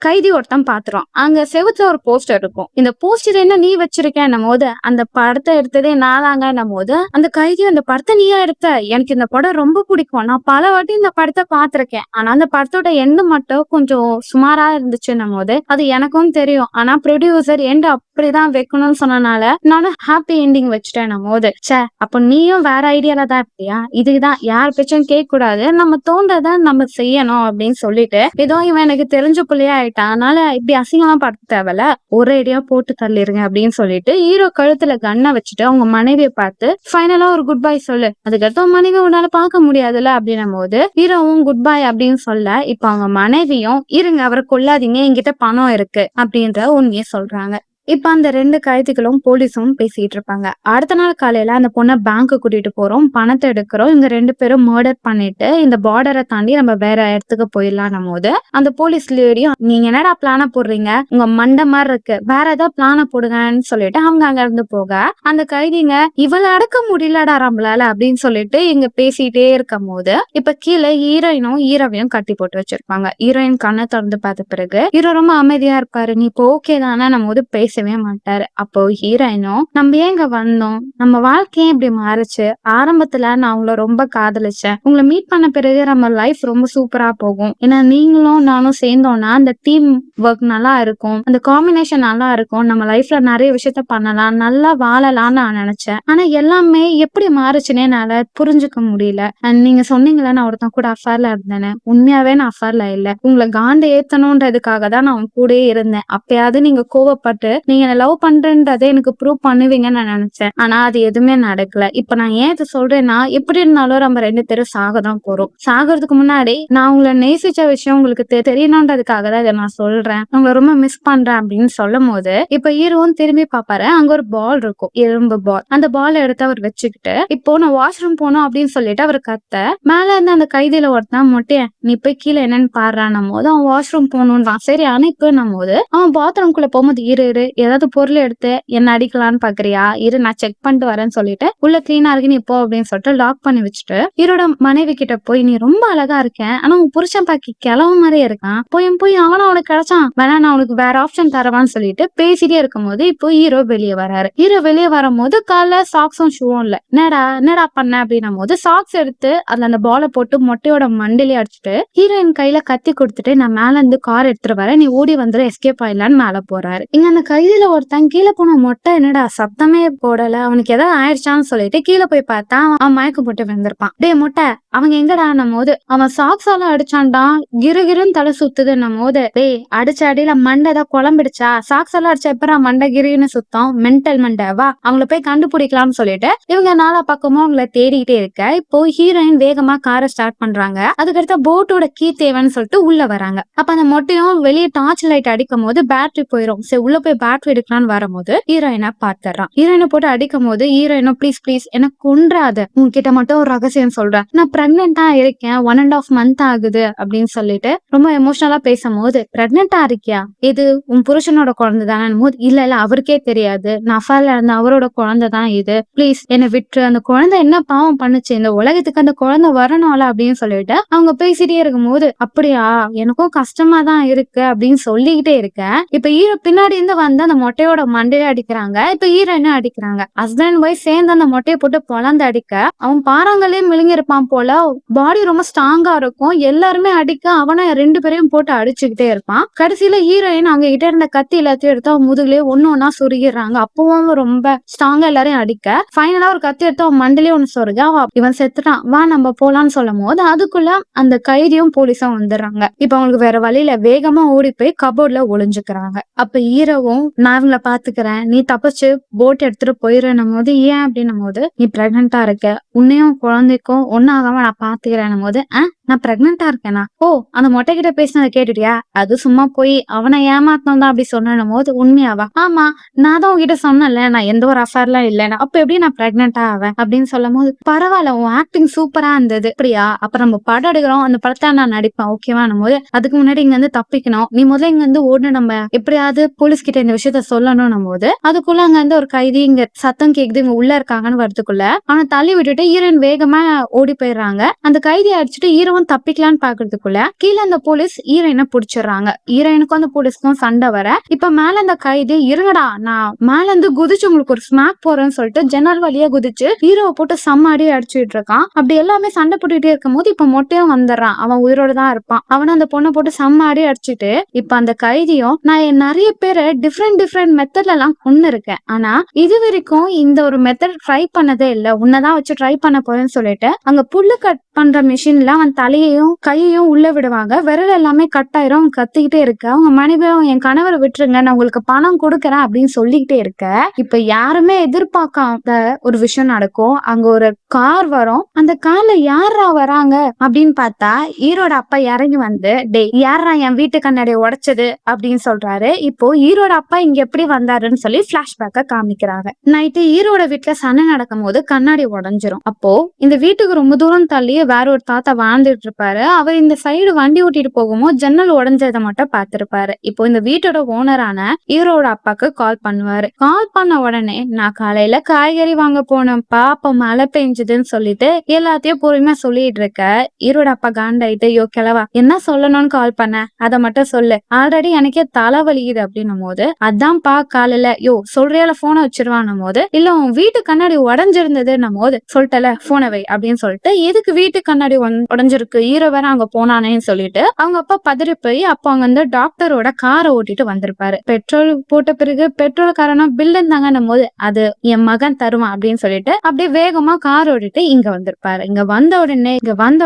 கைதி ஒருத்தன் பாத்துறான். அங்க செவுத்துல ஒரு போஸ்டர் இருக்கும். இந்த போஸ்டர் என்ன நீ வச்சிருக்கேன்னும் போது அந்த படத்தை எடுத்ததே நானாங்கன்னும் போது அந்த கைதி அந்த படத்தை நீயா எடுத்த, எனக்கு இந்த படம் ரொம்ப பிடிக்கும், நான் பல வாட்டி இந்த படத்தை பார்த்திருக்கேன், ஆனா அந்த படத்தோட எண்டு மட்டும் கொஞ்சம் சுமாரா இருந்துச்சுன்னும் போது அது எனக்கும் தெரியும், ஆனா ப்ரொடியூசர் எண்டு அப்படிதான் வைக்கணும்னு சொன்னனால நானும் ஹாப்பி எண்டிங் வச்சுட்டேன்னும் போது சே அப்ப நீயும் வேற ஐடியால தான் இருப்பியா, இதுதான் யார் பேச்சும் கேட்க கூடாது, நம்ம தோன்றதை நம்ம செய்யணும் அப்படின்னு சொல்லிட்டு ஏதோ இவன் எனக்கு தெரிஞ்ச பிள்ளையா ஆயிட்டான், அதனால இப்படி அசிங்கமா படுத்த தேவையில்ல, ஒரே ஐடியா போட்டு தள்ளிருங்க அப்படின்னு சொல்லிட்டு ஹீரோ கழுத்துல கண்ணை வச்சுட்டு அவங்க மனைவியை பார்த்து ஃபைனலா ஒரு குட் பை சொல்லு, அதுக்கடுத்து அவங்க மனைவி உன்னால பார்க்க முடியாதுல்ல அப்படின்னும் போது ஹீரோவும் குட் பை அப்படின்னு சொல்ல இப்ப அவங்க மனைவியும் இருங்க அவரை கொல்லாதீங்க என்கிட்ட பணம் இருக்கு அப்படின்ற உண்மையை சொல்றாங்க. இப்ப அந்த 2 கைதிகளும் போலீஸும் பேசிட்டு இருப்பாங்க. அடுத்த நாள் காலையில அந்த பொண்ணை பேங்க்கு கூட்டிட்டு போறோம், பணத்தை எடுக்கிறோம், இவங்க 2 பேரும் மர்டர் பண்ணிட்டு இந்த பார்டரை தாண்டி நம்ம வேற இடத்துக்கு போயிடலாம் போது அந்த போலீஸ் லேடியும் நீங்க என்னடா பிளான போடுறீங்க, உங்க மண்டை மாதிரி இருக்கு, வேற ஏதாவது பிளான போடுங்கன்னு சொல்லிட்டு அவங்க அங்க இருந்து போக அந்த கைதிங்க இவளை அடக்க முடியலடா நம்மளால அப்படின்னு சொல்லிட்டு இங்க பேசிட்டே இருக்கும் போது இப்ப கீழே ஹீரோயினும் ஹீரோவையும் கட்டி போட்டு வச்சிருப்பாங்க. ஹீரோயின் கண்ணை திறந்து பார்த்த பிறகு ஹீரோ ரொம்ப அமைதியா இருப்பாரு, நீ இப்போ ஓகே தானே நம்ம போது பேசவே மாட்டாரு. அப்போ ஹீரோயினும் நம்ம ஏங்க வந்தோம், நம்ம வாழ்க்கையே இப்படி மாறுச்சு, ஆரம்பத்துல நான் உங்களை ரொம்ப காதலிச்சேன், உங்களை மீட் பண்ண பிறகு நம்ம லைஃப் ரொம்ப சூப்பரா போகும், ஏன்னா நீங்களும் நானும் சேர்ந்தோம்னா அந்த டீம் ஒர்க் நல்லா இருக்கும், அந்த காம்பினேஷன் நல்லா இருக்கும், நம்ம லைஃப்ல நிறைய விஷயத்த பண்ணலாம், நல்லா வாழலாம்னு நான் நினைச்சேன், ஆனா எல்லாமே எப்படி மாறுச்சுன்னே என்னால புரிஞ்சுக்க முடியல. அண்ட் நீங்க சொன்னீங்களா நான் ஒருத்தன் கூட அஃபேர்ல இருந்தேன்னு, உண்மையாவே நான் அஃபேர்ல இல்ல, உங்களை காண்ட ஏத்தணும்ன்றதுக்காக தான் நான் உங்க கூடயே இருந்தேன், அப்பயாவது நீங்க கோவப்பட்டு நீங்க என்ன லவ் பண்றேன்றதை எனக்கு ப்ரூவ் பண்ணுவீங்கன்னு நான் நினைச்சேன், ஆனா அது எதுவுமே நடக்கல. இப்ப நான் ஏன் இதை சொல்றேன்னா எப்படி இருந்தாலும் நம்ம 2 பேரும் சாகதான் போறோம், சாகிறதுக்கு முன்னாடி நான் உங்களை நேசிச்ச விஷயம் உங்களுக்கு தெரியணும்ன்றதுக்காக தான் இதை நான் சொல்றேன், உங்களை ரொம்ப மிஸ் பண்றேன் அப்படின்னு சொல்லும் போது இப்ப ஹீரோவும் திரும்பி பாப்பாரு, அங்க ஒரு பால் இருக்கும், எறும்பு பால், அந்த பால் எடுத்து அவர் வச்சுக்கிட்டு இப்போ நான் வாஷ்ரூம் போனோம் அப்படின்னு சொல்லிட்டு அவர் கத்த மேல இருந்து அந்த கைதியில ஒருத்தன் மொட்டைய நீ போய் கீழே என்னன்னு பாடுறான் போது அவன் வாஷ்ரூம் போகணும்ன்றான், சரி அனுப்புன்னும் போது அவன் பாத்ரூம் குள்ள போகும்போது இரு ஏதாவது பொருள் எடுத்து என்ன அடிக்கலான்னு பாக்குறியா, இரு நான் செக் பண்ணிட்டு வரேன்னு சொல்லிட்டு உள்ள கிளீனா இருக்கு நீ போ அப்படின்னு சொல்லிட்டு லாக் பண்ணி வச்சுட்டு ஹீரோட மனைவி கிட்ட போய் நீ ரொம்ப அழகா இருக்கேன், ஆனா உன் புருஷன் பாக்கி கிளவு மாதிரியே இருக்கான், போய் அவனும் அவனுக்கு கிடைச்சான், வேணா நான் உனக்கு வேற ஆப்ஷன் தரவான்னு சொல்லிட்டு பேசிட்டே இருக்கும் போது இப்போ ஹீரோ வெளியே வராரு. ஹீரோ வெளியே வரும்போது கால சாக்ஸும் ஷூவும் இல்ல, என்னடா பண்ண அப்படின்னும் போது சாக்ஸ் எடுத்து அதுல அந்த பாலை போட்டு மொட்டையோட மண்டிலே அடிச்சுட்டு ஹீரோயின் கையில கத்தி கொடுத்துட்டு நான் மேல இருந்து கார் எடுத்துட்டு வரேன் நீ ஓடி வந்துரு எஸ்கேப் ஆயிடலான்னு மேல போறாரு. இங்க அந்த கைதியில ஒருத்தன் கீழே போன மொட்டை என்னடா சத்தமே போடல அவனுக்கு ஏதாவது ஆயிடுச்சான்னு சொல்லிட்டு கீழே போய் பார்த்தா அவன் மயக்கம் போட்டு வந்திருப்பான். டே மொட்டை அவங்க எங்கடான்னும் போது அவன் சாக்ஸால அடிச்சான்டா, கிருகிருன்னு தலை சுத்துதுன்னும் போது டே அடிச்ச அடியில மண்டை ஏதாவது குழம்பிடுச்சா, சாக்ஸால அடிச்ச எப்பறம் மண்டை கிரின்னு சுத்தம், மென்டல் மண்டை வா அவங்கள போய் கண்டுபிடிக்கலாம்னு சொல்லிட்டு இவங்க நாலா பக்கமும் அவங்கள தேடிக்கிட்டே இருக்க இப்போ ஹீரோயின் வேகமா காரை ஸ்டார்ட் பண்றாங்க. அதுக்கடுத்த போட்டோட கீ தேவைன்னு சொல்லிட்டு உள்ள வராங்க. அப்ப அந்த மொட்டையும் வெளியே டார்ச் லைட் அடிக்கும் போது பேட்டரி போயிடும், சரி உள்ள போய் பேட்டரி எடுக்கலான்னு வரும்போது ஹீரோயினை பாத்துறான். ஹீரோயினை போட்டு அடிக்கும் போது ஹீரோயினும் ப்ளீஸ் எனக்கு கொன்றாத, உன்கிட்ட மட்டும் ஒரு ரகசியம் சொல்றேன், நான் பிரெக்னெண்டா இருக்கேன், 1.5 month ஆகுது அப்படின்னு சொல்லிட்டு ரொம்ப எமோஷனலா பேசும்போது பிரெக்னெண்டா இருக்கியா, இது உன் புருஷனோட குழந்தை தானே போது இல்ல அவருக்கே தெரியாது, நான் அஃபேர்ல இருந்த அவரோட குழந்தை தான் இது, ப்ளீஸ் என்னை விட்டு, அந்த குழந்தை என்ன பாவம் பண்ணுச்சு, இந்த உலகத்துக்கு அந்த குழந்தை வரணும்ல அப்படின்னு சொல்லிட்டு அவங்க பேசிட்டே இருக்கும் போது அப்படியா எனக்கும் கஷ்டமா தான் இருக்கு அப்படின்னு சொல்லிக்கிட்டே இருக்க இப்ப ஹீரோ பின்னாடி இருந்து வந்து அந்த மொட்டையோட மண்டையில அடிக்கிறாங்க. இப்ப ஹீரோயினை அடிக்கிறாங்க. ஹஸ்பண்ட் ஒய்ஃப் சேர்ந்து அந்த மொட்டையை போட்டு பொழந்து அடிக்க அவன் பாறாங்களே மிழுங்கிருப்பான் போல, பாடி ரொம்ப ஸ்ட்ராங்கா இருக்கும், எல்லாருமே அடிக்க அவனை 2 பேரையும் போட்டு அடிச்சுக்கிட்டே இருப்பான். கடைசியில ஹீரோயின் அவங்க கிட்ட இருந்த கத்தி எல்லாத்தையும் எடுத்து அவன் முதுகுலயே ஒண்ணு சொருகிடுறாங்க. அப்பவும் ரொம்ப ஸ்ட்ராங்கா எல்லாரையும் அடிக்க ஃபைனலா ஒரு கத்தி எடுத்து அவன் மண்டிலே ஒண்ணு சொருக இவன் செத்துட்டான், வா நம்ம போலான்னு சொல்லும் போது அதுக்குள்ள அந்த கைதியும் போலீஸும் வந்துடுறாங்க. இப்ப அவங்களுக்கு வேற வழியில வேகமா ஓடி போய் கபோர்ட்ல ஒளிஞ்சுக்கிறாங்க. அப்ப ஹீரோவும் நான் இவங்களை பாத்துக்கிறேன், நீ தப்பிச்சு போட் எடுத்துட்டு போயிடணும் போது ஏன் அப்படின்னும் போது நீ பிரெக்னெண்டா இருக்க, உன்னையும் குழந்தைக்கும் ஒன்னாகாம நான் பாத்துக்கிறேன் போது நான் பிரெக்னெண்டா இருக்கேனா? ஓ, அந்த மொட்டை கிட்ட பேசினதை கேட்டுட்டியா? அது சும்மா போய் அவனை ஏமாத்தணும் தான் அப்படி சொன்னும் போது, உண்மையாவா? ஆமா, நான் தான் உன்கிட்ட சொன்னேன்ல, நான் எந்த ஒரு அஃபேர்லாம் இல்லைன்னு. அப்ப எப்படி நான் பிரெக்னெண்டா ஆவேன் அப்படின்னு சொல்லும் போது, பரவாயில்ல, உன் ஆக்டிங் சூப்பரா இருந்தது. அப்படியா? அப்ப நம்ம படம் எடுக்கிறோம், அந்த படத்தை நான் நடிப்பேன், ஓகேவானும் போது, அதுக்கு முன்னாடி இங்க இருந்து தப்பிக்கணும், நீ முதல்ல இங்க இருந்து ஓடு, நம்ம எப்படியாவது போலீஸ் கிட்ட இந்த விஷயத்த சொல்லணும் போது, அதுக்குள்ள அங்க இருந்து ஒரு கைதி இங்க சத்தம் கேக்குது, இவங்க உள்ள இருக்காங்கன்னு வரதுக்குள்ள அவனை தள்ளி விட்டுட்டு ஹீரோயின் வேகமா ஓடி போயிடுறாங்க. அந்த கைதியை அடிச்சுட்டு ஹீரோவும் தப்பிக்கலான்னு பாக்குறதுக்குள்ள கீழே அந்த போலீஸ் ஹீரோயினை புடிச்சிடுறாங்க. ஹீரோயினுக்கும் அந்த போலீஸ்க்கும் சண்டை வர, இப்ப மேல அந்த கைதி, இருங்கடா நான் மேல இருந்து குதிச்சு உங்களுக்கு ஒரு ஸ்மாக் போறேன்னு சொல்லிட்டு ஜன்னல் வழியா குதிச்சு ஹீரோவை போட்டு செம்ம அடி அடிச்சுட்டு இருக்கான். அப்படி எல்லாமே சண்டை போட்டுட்டே இருக்கும் போது இப்ப மொட்டையும் வந்துடுறான். அவன் உயிரோட தான் இருப்பான். அவனை அந்த பொண்ணை போட்டு செம்ம அடி அடிச்சுட்டு, இப்ப அந்த கைதியும், நான் நிறைய பேரை டிஃப்ரெண்ட் மெத்தட்ல எல்லாம் கொண்டு இருக்கேன், ஆனா இது வரைக்கும் இந்த ஒரு மெத்தட் ட்ரை பண்ணதே இல்ல, உன்னதான் வச்சு ட்ரை பண்ண போறேன்னு சொல்லிட்டு அங்க புல்லு கட் பண்ற மிஷின்ல அவன் தலையையும் கையையும் உள்ள விடுவாங்க. விரல் எல்லாமே கட் ஆயிரும். கத்திக்கிட்டே இருக்க, அவங்க மனைவியும் என் கணவரை விட்டுருங்க, நான் உங்களுக்கு பணம் கொடுக்குறேன் அப்படின்னு சொல்லிக்கிட்டே இருக்க, இப்ப யாருமே எதிர்பார்க்காத ஒரு விஷயம் நடக்கும். அங்க ஒரு கார் வரும். அந்த கார்ல யாரா வராங்க அப்படின்னு பார்த்தா ஈரோட அப்பா இறங்கி வந்து, டேய் யாரா என் வீட்டு கண்ணாடியை உடைச்சது அப்படின்னு சொல்றாரு. இப்போ ஈரோட அப்பா இங்க எப்படி வந்தாருன்னு சொல்லி பிளாஷ்பேக்க காமிக்கிறாங்க. நைட்டு ஈரோட வீட்டுல சண்டை நடக்கும் போது கண்ணாடி உடைஞ்சிரும். அப்போ இந்த வீட்டுக்கு ரொம்ப தூரம் தள்ளி வேற ஒரு தாத்தா வாழ்ந்துட்டு இருப்பாரு. அவர் இந்த சைடு வண்டி ஓட்டிட்டு போகும்போது ஜன்னல் உடைஞ்சதை மட்டும் பார்த்திருப்பாரு. இப்போ இந்த வீட்டோட ஓனரான ஈரோட அப்பாக்கு கால் பண்ணுவாரு. கால் பண்ண உடனே, நான் காலையில காய்கறி வாங்க போனேன்ப்பா, அப்ப மழை பெஞ்சதுன்னு சொல்லிட்டு எல்லாத்தையும் பொறுமையா சொல்லிட்டு இருக்க, ஈரோட அப்பா காண்டாயிட்டு, யோ கிழவா, என்ன சொல்லணும்னு கால் பண்ண, அதை மட்டும் சொல்லு, ஆல்ரெடி எனக்கே தலை வலிக்குது அப்படின்னும் போது, அதான்ப்பா காலையில, யோ சொல்றியால போனை வச்சிருவான்னும் போது, இல்ல உன் வீட்டு கண்ணாடி உடஞ்சிருந்ததுன்னும் போது, சொல்லிட்டல போனை வை அப்படின்னு சொல்லிட்டு, எதுக்கு வீட்டு கண்ணாடி உடஞ்சிருக்கு, ஹீரோ வேற அங்க போனானேன்னு சொல்லிட்டு அவங்க அப்பா பதறி போய் அப்போ அங்க வந்து டாக்டரோட காரை ஓட்டிட்டு வந்திருப்பாரு. பெட்ரோல் போட்ட பிறகு பெட்ரோல் காரணம் பில் இருந்தாங்கன்னும் போது, அது என் மகன் தருவான் அப்படின்னு சொல்லிட்டு அப்படியே வேகமா கார் ஓட்டிட்டு இங்க வந்திருப்பாரு. இங்க வந்த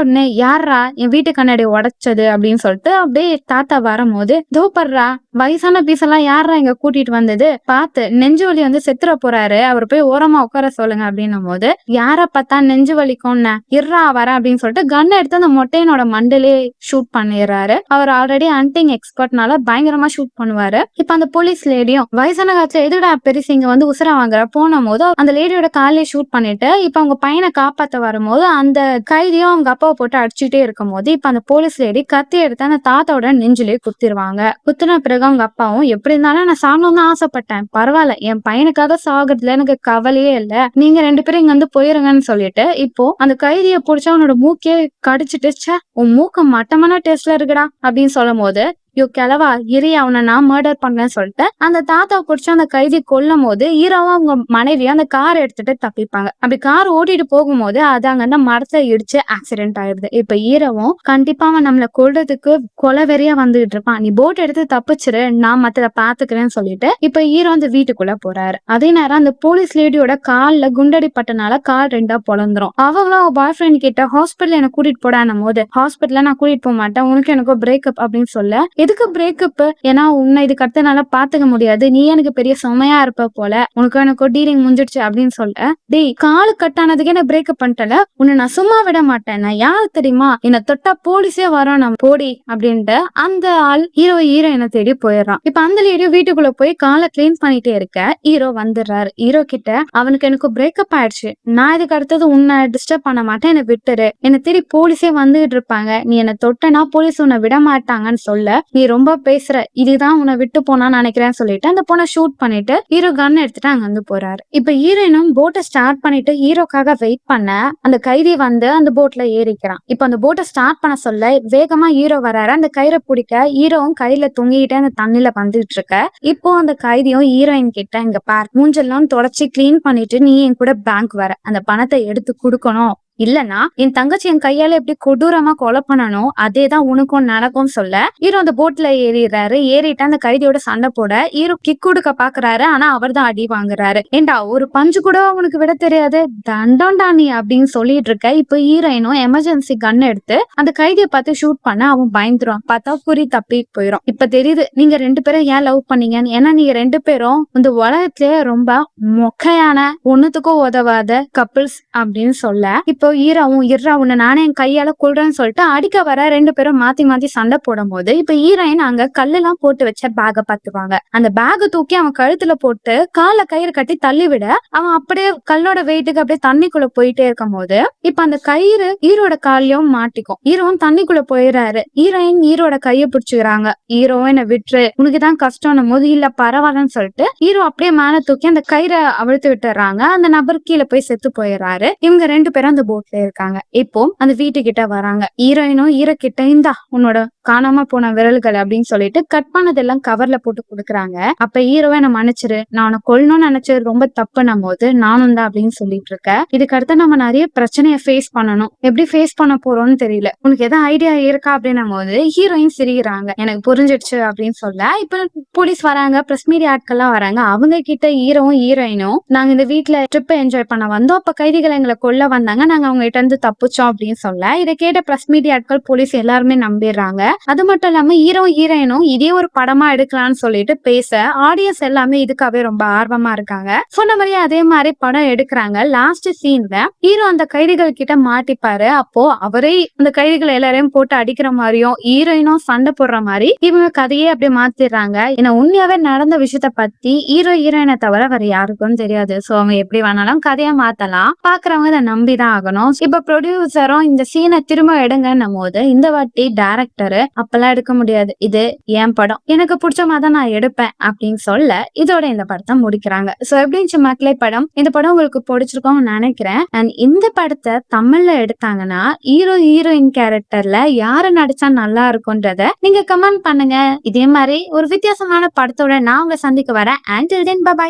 உடனே யாரா என் வீட்டு கண்ணாடி உடைச்சது அப்படின்னு சொல்லிட்டு அப்படியே தாத்தா வரும்போது, தோப்படுறா வயசான பீசெல்லாம் யாரா இங்க கூட்டிட்டு வந்தது, பார்த்து நெஞ்சு வலி வந்து செத்துற போறாரு, அவர் போய் ஓரமா உட்கார சொல்லுங்க அப்படின்னும் போது, யார பார்த்தா நெஞ்சு வலிக்கும்னு, இர்ரா வர அப்படின்னு சொல்லிட்டு கன் எடுத்து அந்த மொட்டையனோட மண்டலே ஷூட் பண்ணிடுறாரு. அவர் ஆல்ரெடி ஹண்டிங் எக்ஸ்பர்ட்னால பயங்கரமா ஷூட் பண்ணுவாரு. இப்ப அந்த போலீஸ் லேடியும், வயசான காலத்துல எதுடா பெருசு இங்க வந்து உசுர வாங்குற போன போது அந்த லேடியோட காலையை ஷூட் பண்ணிட்டு இப்ப அவங்க பையனை காப்பாத்த வரும்போது அந்த கைதியும் அவங்க அப்பாவை போட்டு அடிச்சுட்டே இருக்கும் போது, இப்ப அந்த போலீஸ் லேடி கத்தி எடுத்து அந்த தாத்தாவோட நெஞ்சிலே குத்திருவாங்க. குத்துன பிறகு அவங்க அப்பாவும், எப்படி இருந்தாலும் நான் சாகணும்னு தான் ஆசைப்பட்டேன், பரவாயில்ல, என் பையனுக்காக சாகுறதுல எனக்கு கவலையே இல்ல, நீங்க 2 பேரும் இங்க வந்து போயிருங்கன்னு சொல்லிட்டு இப்போ அந்த கைதியை பிடிச்சா அவனோட மூக்கே கடிச்சிட்டு, ச்சே உன் மூக்கு மட்டமான டேஸ்ட்ல இருக்குடா அப்படின்னு சொல்லும் போது, யோ கிழவா இரி, அவனை நான் மர்டர் பண்றேன்னு சொல்லிட்டு அந்த தாத்தா பிடிச்ச அந்த கைதி கொல்லும் போது ஹீரோவும் அவங்க மனைவியும் அந்த கார் எடுத்துட்டு தப்பிப்பாங்க. அப்படி கார் ஓட்டிட்டு போகும்போது அது அங்க அந்த மரத்தை இடிச்சு ஆக்சிடென்ட் ஆயிடுது. இப்ப ஹீரோவும், கண்டிப்பா அவன் நம்மளை கொல்றதுக்கு கொலவெறியா வந்துகிட்டு இருப்பான், நீ போட் எடுத்து தப்பிச்சிரு, நான் மத்தத பாத்துக்கிறேன்னு சொல்லிட்டு இப்ப ஹீரோ அந்த வீட்டுக்குள்ள போறாரு. அதே நேரம் அந்த போலீஸ் லேடியோட கால்ல குண்டடி பட்டனால கால் 2ஆ பொழந்துரும். அவங்களும் பாய் ஃப்ரெண்ட் கிட்ட ஹாஸ்பிட்டல் என்ன கூட்டிட்டு போடானும் போது, ஹாஸ்பிட்டல்ல நான் கூட்டிட்டு போக மாட்டேன், உனக்கு எனக்கு பிரேக்கப் அப்படின்னு சொல்ல, எதுக்கு பிரேக்கப், ஏன்னா உன்னை இதுக்கு அடுத்த நாள பாத்துக்க முடியாது, நீ எனக்கு பெரிய சுமையா இருப்ப போல, உனக்கு எனக்கு டீலிங் முடிஞ்சிடுச்சு அப்படின்னு சொல்ல, டேய் காலு கட்டானதுக்கு என்ன பிரேக்கப் பண்ணிட்டல, உன்னை நான் சும்மா விட மாட்டேன், நான் யாரு தெரியுமா, என்ன தொட்டா போலீஸே வரோம், நம்ம போடி அப்படின்ட்டு அந்த ஆள் ஹீரோயினை தேடி போயிடுறான். இப்ப அந்த லேடியோ வீட்டுக்குள்ள போய் காலை கிளீன் பண்ணிட்டே இருக்க ஹீரோ வந்துடுறாரு. ஹீரோ கிட்ட, அவனுக்கு எனக்கு பிரேக்கப் ஆயிடுச்சு, நான் இதுக்கு அடுத்தது உன்னை டிஸ்டர்ப் பண்ண மாட்டேன், என்னை விட்டுரு, என்னை தேடி போலீஸே வந்துகிட்டு இருப்பாங்க, நீ என்ன தொட்டனா போலீஸ் உன்னை விட மாட்டாங்கன்னு சொல்ல, நீ ரொம்ப பேசுற, இதுதான் உன்னை விட்டு போனான்னு நினைக்கிறேன்னு சொல்லிட்டு அந்த பொண்ணை ஷூட் பண்ணிட்டு ஹீரோ கன் எடுத்துட்டு அங்க வந்து போறாரு. இப்ப ஹீரோயினும் போட்டை ஸ்டார்ட் பண்ணிட்டு ஹீரோக்காக வெயிட் பண்ண அந்த கைதி வந்து அந்த போட்ல ஏறிக்கிறான். இப்ப அந்த போட்டை ஸ்டார்ட் பண்ண சொல்ல வேகமா ஹீரோ வராரு. அந்த கயிறை பிடிக்க ஹீரோவும் கையில தொங்கிட்டு அந்த தண்ணில வந்துட்டு இருக்க, இப்போ அந்த கைதியும் ஹீரோயின் கிட்ட, இங்க பார், மூஞ்செல்லாம் தொடச்சி கிளீன் பண்ணிட்டு நீ என் கூட பேங்க் வர, அந்த பணத்தை எடுத்து கொடுக்கணும், இல்லனா என் தங்கச்சி என் கையால எப்படி கொடூரமா கொலை பண்ணணும் அதேதான் உனக்கும் நடக்கும் சொல்ல, ஹீரோ அந்த போட்ல ஏறிடுறாரு. ஏறிட்டு அந்த கைதியோட சண்டை போட ஹீரோ கிக் கொடுக்க பாக்குறாரு, ஆனா அவர் தான் அடி வாங்குறாரு. ஏண்டா ஒரு பஞ்சு கூட உனக்கு விட தெரியாது, தண்டோண்டா நீ அப்படின்னு சொல்லிட்டு இருக்க. இப்ப ஹீரோயினும் எமர்ஜென்சி கன் எடுத்து அந்த கைதியை பார்த்து ஷூட் பண்ண அவன் பயந்துருவான். பார்த்தா குறி தப்பி போயிடும். இப்ப தெரியுது நீங்க 2 பேரும் ஏன் லவ் பண்ணீங்கன்னு, ஏன்னா நீங்க 2 பேரும் இந்த உலகத்திலேயே ரொம்ப மொக்கையான ஒண்ணுத்துக்கும் உதவாத கப்பிள்ஸ் அப்படின்னு சொல்ல, இப்போ ஹீரோவும் இர்றா உன்னை நானே என் கையால கொல்றேன்னு சொல்லிட்டு அடிக்க வர 2 பேரும் மாத்தி மாத்தி சண்டை போடும்போது இப்ப ஹீரோயின் அங்க கல்லெல்லாம் போட்டு வச்ச பேக பாத்துவாங்க. அந்த பேக தூக்கி அவன் கழுத்துல போட்டு கால கயிறு கட்டி தள்ளி விட அவன் அப்படியே கல்லோட வெயிட்டுக்கு அப்படியே தண்ணிக்குள்ள போயிட்டே இருக்கும் போது இப்ப அந்த கயிறு ஹீரோட காலையும் மாட்டிக்கும். ஹீரோவும் தண்ணிக்குள்ள போயிடுறாரு. ஹீரோயின் ஹீரோட கைய பிடிச்சுக்கிறாங்க. ஹீரோவும் என்ன விட்டுரு, உனக்குதான் கஷ்டம் போது இல்ல பரவாயில்லன்னு சொல்லிட்டு ஹீரோ அப்படியே மேல தூக்கி அந்த கயிறை அவிழ்த்து விட்டுறாங்க. அந்த நபர் கீழே போய் செத்து போயிடுறாரு. இவங்க 2 பேரும் அந்த போட்ல இருக்காங்க. இப்போ அந்த வீட்டுக்கிட்ட வராங்க. ஹீரோயினும் ஹீரோ கிட்ட இந்தா உன்னோட காணாம போன விரல்கள் அப்படின்னு சொல்லிட்டு கட் பண்ணதெல்லாம் கவர்ல போட்டு கொடுக்குறாங்க. அப்ப ஹீரோவை என்ன மன்னிச்சிரு, நான் உன்னை கொல்லணும்னு நினைச்சது ரொம்ப தப்புன்னும் போது நானும் தான் அப்படின்னு சொல்லிட்டு இருக்கேன். இதுக்கு அடுத்து நம்ம நிறைய பிரச்சனைய ஃபேஸ் பண்ணணும். எப்படி ஃபேஸ் பண்ண போறோம்னு தெரியல, உனக்கு எதாவது ஐடியா இருக்கா அப்படின்னும் போது ஹீரோயின் சிரிக்கிறாங்க. எனக்கு புரிஞ்சிடுச்சு அப்படின்னு சொல்ல இப்ப போலீஸ் வராங்க, பிரஸ் மீடியா ஆட்கள்லாம் வராங்க. அவங்க கிட்ட ஹீரோவும் ஹீரோயினும் நாங்க இந்த வீட்டுல ட்ரிப் என்ஜாய் பண்ண வந்தோம், அப்ப கைதிகள் எங்களை கொல்ல வந்தாங்க, நாங்க அவங்க கிட்ட இருந்து தப்பிச்சோம் அப்படின்னு சொல்ல இதை கேட்ட பிரஸ் மீடியா ஆட்கள் போலீஸ் எல்லாருமே நம்பிடுறாங்க. அது மட்டும் இல்லாம ஹீரோ ஹீரோயினும் இதே ஒரு படமா எடுக்கலாம்னு சொல்லிட்டு பேச ஆடியன்ஸ் எல்லாமே இதுக்காகவே ரொம்ப ஆர்வமா இருக்காங்க. சொன்ன மாதிரியே அதே மாதிரி படம் எடுக்கிறாங்க. லாஸ்ட் சீன்ல ஹீரோ அந்த கைதிகள் கிட்ட மாட்டிப்பாரு. அப்போ அவரே அந்த கைதிகள் எல்லாரையும் போட்டு அடிக்கிற மாதிரியும் ஹீரோயினும் சண்டை போடுற மாதிரி இவங்க கதையே அப்படியே மாத்திடுறாங்க. ஏன்னா உண்மையாவே நடந்த விஷயத்த பத்தி ஹீரோ ஹீரோயினை தவிர வேற யாருக்கும் தெரியாது. சோ அவங்க எப்படி வேணாலும் கதையா மாத்தலாம், பாக்குறவங்க இதை நம்பிதான் ஆகணும். இப்ப ப்ரொடியூசரும் இந்த சீனை திரும்ப எடுங்கன்னும் போது இந்த வாட்டி டைரக்டரு அப்பெல்லாம் எடுக்க முடியாது, இது என் படம், எனக்கு பிடிச்ச மாதிரி தான் நான் எடுப்பேன் அப்படின்னு சொல்ல இதோட இந்த படத்தை முடிக்கிறாங்க. சோ எப்படி இருந்துச்சு மக்களே படம்? இந்த படம் உங்களுக்கு பிடிச்சிருக்கும்னு நினைக்கிறேன். அண்ட் இந்த படத்தை தமிழ்ல எடுத்தாங்கன்னா ஹீரோ ஹீரோயின் கேரக்டர்ல யாரு நடிச்சா நல்லா இருக்கும்ன்றத நீங்க கமெண்ட் பண்ணுங்க. இதே மாதிரி ஒரு வித்தியாசமான படத்தோட நான் உங்களை சந்திக்க வரேன். until then bye bye.